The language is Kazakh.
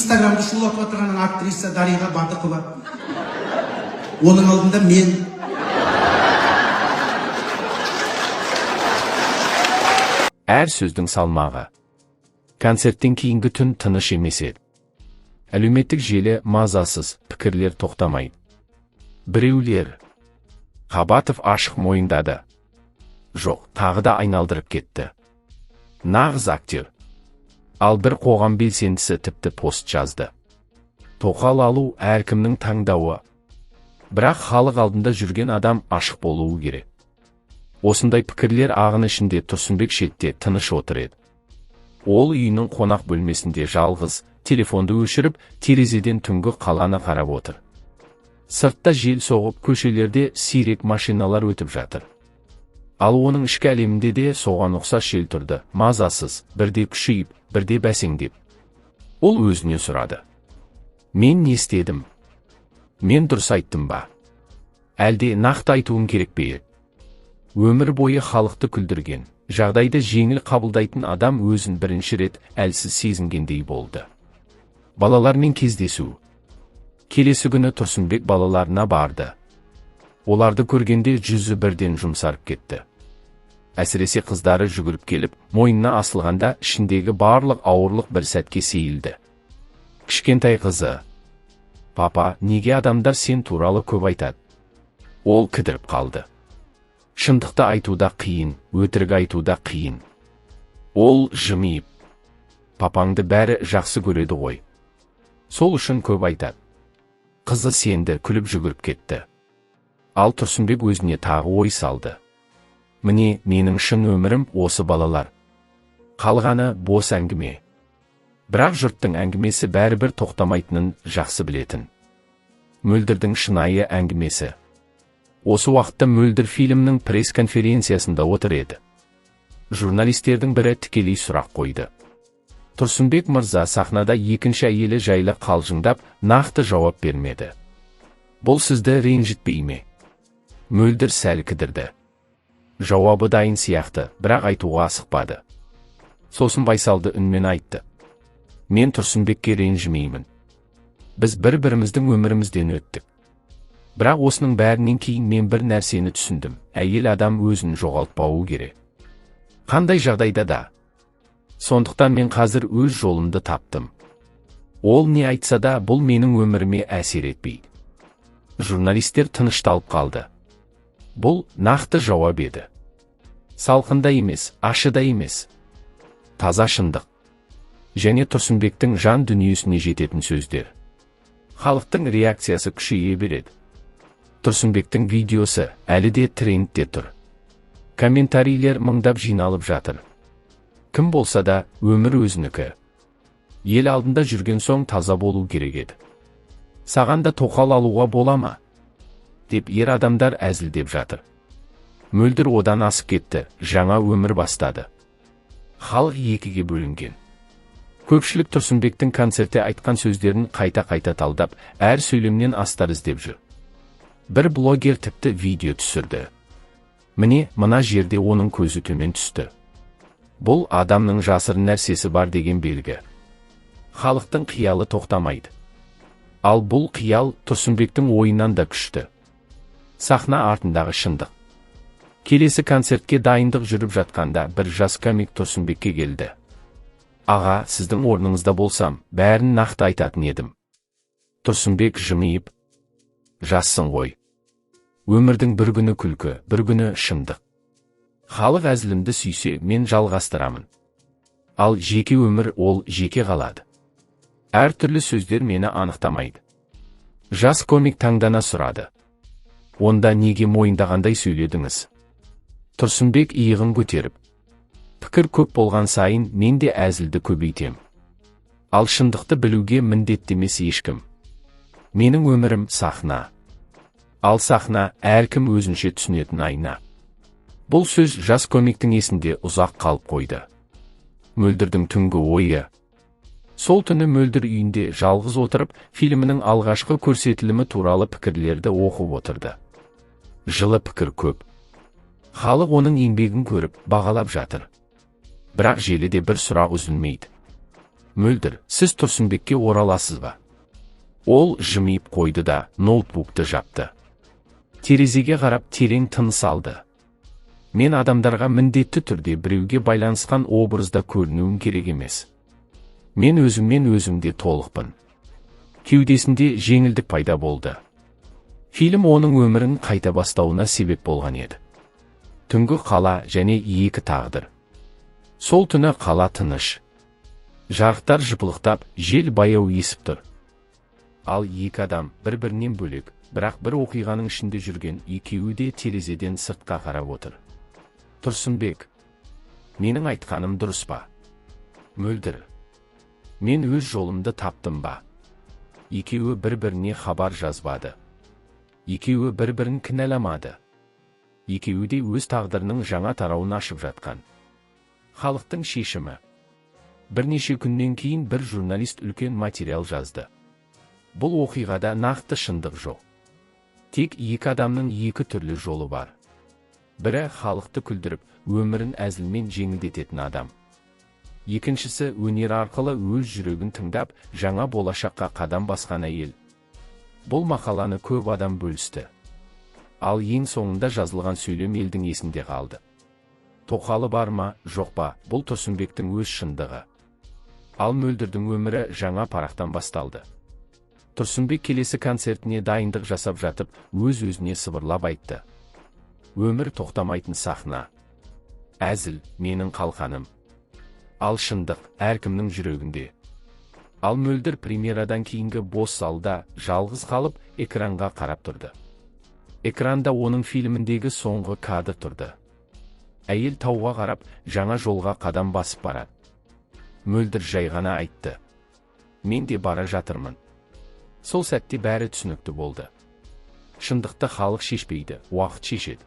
Инстаграмды шулатып отырған актриса Дариға Бадықова. Оның алдында мен. Әр сөздің салмағы. Концерттен кейінгі түн тыныш емес еді. Әлеуметтік желі мазасыз, пікірлер тоқтамайды. Біреулер. Қабатов ашық мойындады. Жоқ, тағы да айналдырып кетті. Нағыз актер. Ал бір қоғам белсендісі тіпті пост жазды. Тоқал алу әркімнің таңдауы. Бірақ халық алдында жүрген адам ашық болуы керек. Осындай пікірлер ағын ішінде Тұрсынбек шетте тыныш отыр еді. Ол үйінің қонақ бөлмесінде жалғыз, телефонды өшіріп, терезеден түнгі қаланы қарап отыр. Сыртта жел соғып, көшелерде сирек машиналар өтіп жатыр. Ал оның ішкі әлемінде де соған ұқсас жел тұрды, мазасыз, бірде күшейіп, бірде бәсеңдеп. Ол өзіне сұрады. Мен не істедім? Мен дұрыс айттым ба? Әлде нақты айтуым керек пе? Өмір бойы халықты күлдірген, жағдайды жеңіл қабылдайтын адам өзін бірінші рет әлсіз сезінгендей болды. Балалармен кездесу. Келесі күні Тұрсынбек балаларына барды. Оларды көргенде жүзі бірден жұмсарып кетті. Әсіресе қыздары жүгіріп келіп, мойнына асылғанда ішіндегі барлық ауырлық бір сәтке сейілді. Кішкентай қызы. Папа, неге адамдар сен туралы көп айтады? Ол кідіріп қалды. Шындықты айтуда қиын, өтірік айтуда қиын. Ол жымиып. Папаңды бәрі жақсы көреді ғой. Сол үшін көп айтады. Қызы сенді, күліп жүгіріп кетті. Ал Тұрсынбек өзіне тағы ой салды. Міне, менің шын өмірім осы балалар. Қалғаны бос әңгіме. Бірақ жұрттың әңгімесі бәрібір тоқтамайтынын жақсы білетін. Мөлдірдің шынайы әңгімесі. Осы уақытта Мөлдір фильмнің пресс-конференциясында отыр еді. Журналистердің бірі тікелей сұрақ қойды. Тұрсынбек мырза сахнада екінші әйелі жайлы қалжыңдап, нақты жауап бермеді. Бұл сізді ренжітпей ме? Мөлдір сәл кідірді. Жауабы дайын сияқты, бірақ айтуға асықпады. Сосын байсалды үнмен айтты. Мен Тұрсынбекке ренжімеймін. Біз бір-біріміздің өмірімізден өттік. Бірақ осының бәрінен кейін мен бір нәрсені түсіндім. Әйел адам өзін жоғалтпауы керек. Қандай жағдайда да. Сондықтан мен қазір өз жолымды таптым. Ол не айтса да бұл менің өміріме әсер етпейді. Журналистер тынышталып қалды. Бұл нақты жауап еді. Салқында емес, ашыда емес. Таза шындық. Және Тұрсынбектің жан дүниесіне жететін сөздер. Халықтың реакциясы күшейе береді. Тұрсынбектің видеосы әлі де трендте тұр. Комментарийлер мыңдап жиналып жатыр. Кім болса да, өмір өзінікі. Ел алдында жүрген соң таза болу керек еді. Саған да тоқал алуға бола ма? Деп ер адамдар әзілдеп жатыр. Мөлдір одан асып кетті, жаңа өмір бастады. Халық екіге бөлінген. Көпшілік Тұрсынбектің концертте айтқан сөздерін қайта-қайта талдап, әр сөйлемнен астар іздеп жүр. Бір блогер тіпті видео түсірді. Міне, мына жерде оның көзі төмен түсті. Бұл адамның жасырын нәрсесі бар деген белгі. Халықтың қиялы тоқтамайды. Ал бұл қиял Тұрсынбектің ойынан да күшті. Сахна артындағы шындық. Келесі концертке дайындық жүріп жатқанда бір жас комик Тұрсынбекке келді. Аға, сіздің орныңызда болсам, бәрін нақты айтатын едім. Тұрсынбек жымиып. Жассың ғой. Өмірдің бір күні күлкі, бір күні шындық. Халық әзілімді сүйсе, мен жалғастырамын. Ал жеке өмір ол жеке қалады. Әр түрлі сөздер мені анықтамайды. Жас комик таңдана сұрады. Онда неге мойындағандай сөйледіңіз? Тұрсынбек иығын көтеріп. Пікір көп болған сайын мен де әзілді көбейтем. Ал шындықты білуге міндеттемес ешкім. Менің өмірім сахна. Ал сахна әркім өзінше түсінетін айна. Бұл сөз жас комиктің есінде ұзақ қалып қойды. Мөлдірдің түнгі ойы. Сол түні Мөлдір үйінде жалғыз отырып, фильмінің алғашқы көрсетілімі туралы пікірлерді оқып отырды. Жылы пікір көп. Халық оның еңбегін көріп, бағалап жатыр. Бірақ желіде бір сұрақ үзілмейді. Мөлдір, сіз Тұрсынбекке ораласыз ба? Ол жымиып қойды да, ноутбукты жапты. Терезеге қарап терең тыныс алды. Мен адамдарға міндетті түрде біреуге байланысқан образда көрінуім керек емес. Мен өзімде толықпын. Кеудесінде жеңілдік пайда болды. Фильм оның өмірін қайта бастауына себеп болған еді. Түнгі қала және екі тағдыр. Сол түні қала тыныш. Жарықтар жыпылықтап, жел баяу есіп тұр. Ал екі адам бір-бірінен бөлек, бірақ бір оқиғаның ішінде жүрген, екеуі де терезеден сыртқа қарап отыр. Тұрсынбек, менің айтқаным дұрыс па? Мөлдір, мен өз жолымды таптым ба? Екеуі бір-біріне хабар жазбады. Екеуі бір-бірін кінәламады. Екеуі де өз тағдырының жаңа тарауын ашып жатқан. Халықтың шешімі. Бірнеше күннен кейін бір журналист үлкен материал жазды. Бұл оқиғада нақты шындық жоқ. Тек екі адамның екі түрлі жолы бар. Бірі халықты күлдіріп, өмірін әзілмен жеңілдететін адам. Екіншісі өнер арқылы өз жүрегін тыңдап, жаңа болашаққа қадам басқан әйел. Бұл мақаланы көп адам бөлісті. Ал ең соңында жазылған сөйлем елдің есінде қалды. Тоқалы бар ма, жоқ па, бұл Тұрсынбектің өз шындығы. Ал Мөлдірдің өмірі жаңа парақтан басталды. Тұрсынбек келесі концертіне дайындық жасап жатып, өз-өзіне сыбырлап айтты. Өмір тоқтамайтын сахна. Әзіл, менің қалқаным. Ал шындық, әркімнің жүрегінде. Ал Мөлдір премьерадан кейінгі бос залда жалғыз қалып, экранға қарап тұрды. Экранда оның фильміндегі соңғы кадр тұрды. Әйел тауға қарап, жаңа жолға қадам басып барады. Мөлдір жай ғана айтты. Мен де бара жатырмын. Сол сәтте бәрі түсінікті болды. Шындықты халық шешпейді, уақыт шешеді.